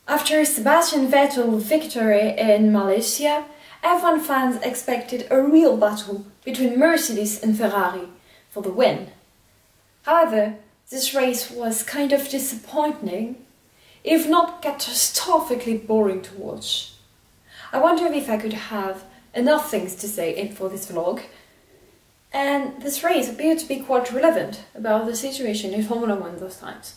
After Sebastian Vettel victory in Malaysia, F1 fans expected a real battle between Mercedes and Ferrari for the win. However, this race was kind of disappointing, if not catastrophically boring to watch. I wonder if I could have enough things to say for this vlog, and this race appeared to be quite relevant about the situation in Formula 1 those times.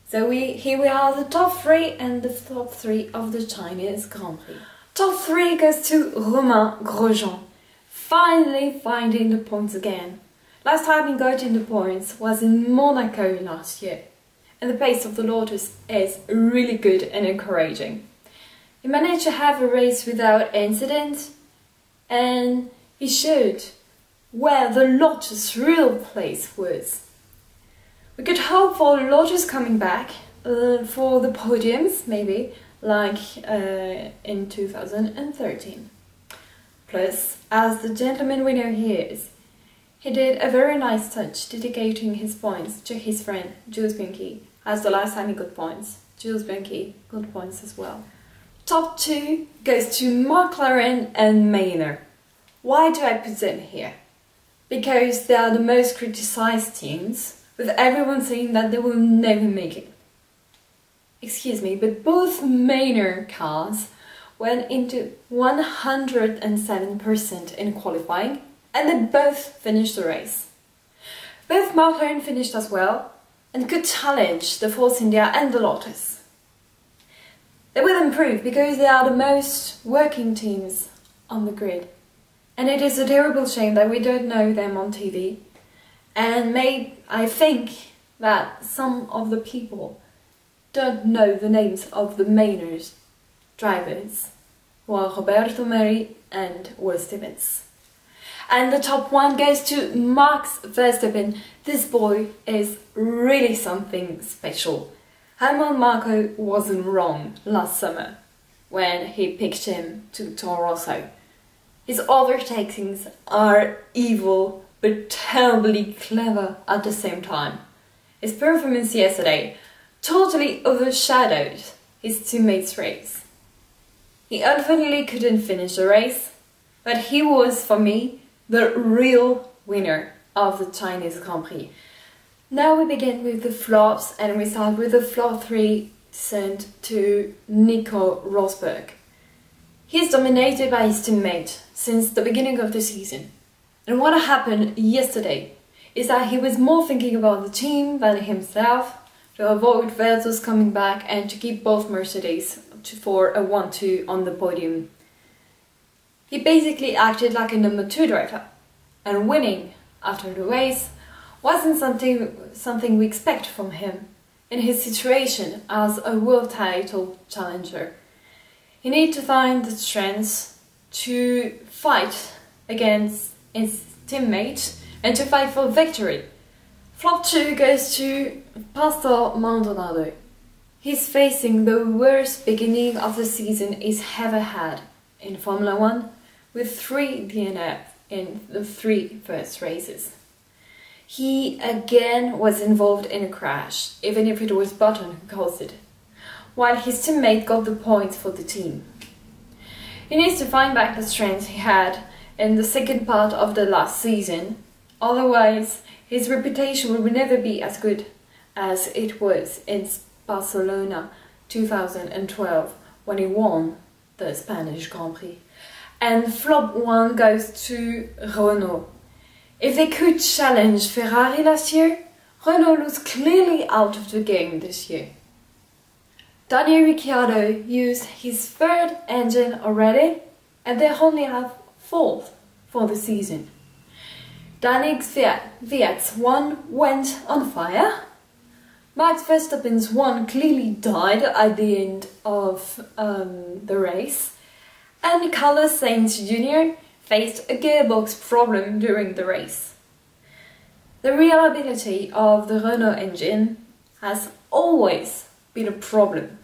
So here we are, the top 3 and the top 3 of the Chinese Grand Prix. Top 3 goes to Romain Grosjean, finally finding the points again. Last time he got in the points was in Monaco last year, and the pace of the Lotus is really good and encouraging. He managed to have a race without incident, and he showed where the Lotus' real place was. We could hope for Lotus coming back for the podiums, maybe, like in 2013. Plus, as the gentleman winner he is, he did a very nice touch dedicating his points to his friend Jules Bianchi, as the last time he got points. Jules Bianchi got points as well. Top 2 goes to McLaren and Manor. Why do I put them here? Because they are the most criticized teams, with everyone saying that they will never make it. Excuse me, but both Manor cars went into 107% in qualifying, and they both finished the race. Both McLaren finished as well, and could challenge the Force India and the Lotus. They will improve because they are the most working teams on the grid. And it is a terrible shame that we don't know them on TV. And I think that some of the people don't know the names of the Manor's drivers, who are Roberto Meri and Will Stevens. And the top 1 goes to Max Verstappen. This boy is really something special. Helmut Marko wasn't wrong last summer when he picked him to Toro Rosso. His overtakings are evil but terribly clever at the same time. His performance yesterday totally overshadowed his teammates' race. He unfortunately couldn't finish the race, but he was, for me, the real winner of the Chinese Grand Prix. Now we begin with the flops, and we start with the flop 3 sent to Nico Rosberg. He is dominated by his teammate since the beginning of the season. And what happened yesterday is that he was more thinking about the team than himself, to avoid Vettel's coming back and to keep both Mercedes for a 1-2 on the podium. He basically acted like a number 2 driver, and winning after the race wasn't something we expect from him in his situation as a world title challenger. He needs to find the strength to fight against his teammate and to fight for victory. Flop 2 goes to Pastor Maldonado. He's facing the worst beginning of the season he's ever had in Formula 1, with 3 DNF in the 3 first races. He again was involved in a crash, even if it was Button who caused it, while his teammate got the points for the team. He needs to find back the strength he had in the second part of the last season, otherwise his reputation will never be as good as it was in Barcelona 2012 when he won the Spanish Grand Prix. And flop 1 goes to Renault. If they could challenge Ferrari last year, Renault was clearly out of the game this year. Daniel Ricciardo used his 3rd engine already, and they only have 4th for the season. Daniel Kvyat's 1 went on fire. Max Verstappen's 1 clearly died at the end of the race, and Carlos Sainz Jr. faced a gearbox problem during the race. The reliability of the Renault engine has always been a problem,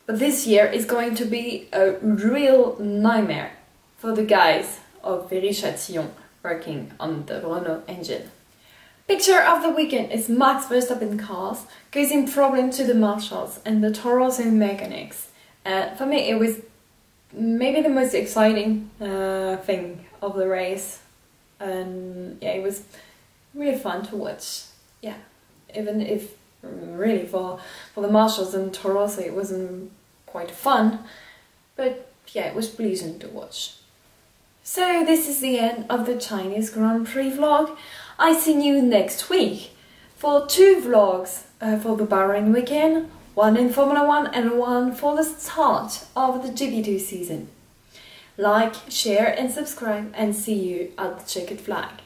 but this year is going to be a real nightmare for the guys of Viry-Châtillon working on the Renault engine. Picture of the weekend is Max Verstappen cars causing problems to the marshals and the Toro Rosso mechanics. For me, it was maybe the most exciting thing of the race, and yeah, it was really fun to watch. Yeah, even if really for the marshals and Toro Rosso it wasn't quite fun, but yeah, it was pleasant to watch. So this is the end of the Chinese Grand Prix vlog. I see you next week for 2 vlogs for the Bahrain weekend, one in Formula 1 and one for the start of the GP2 season. Like, share and subscribe, and see you at the checkered flag.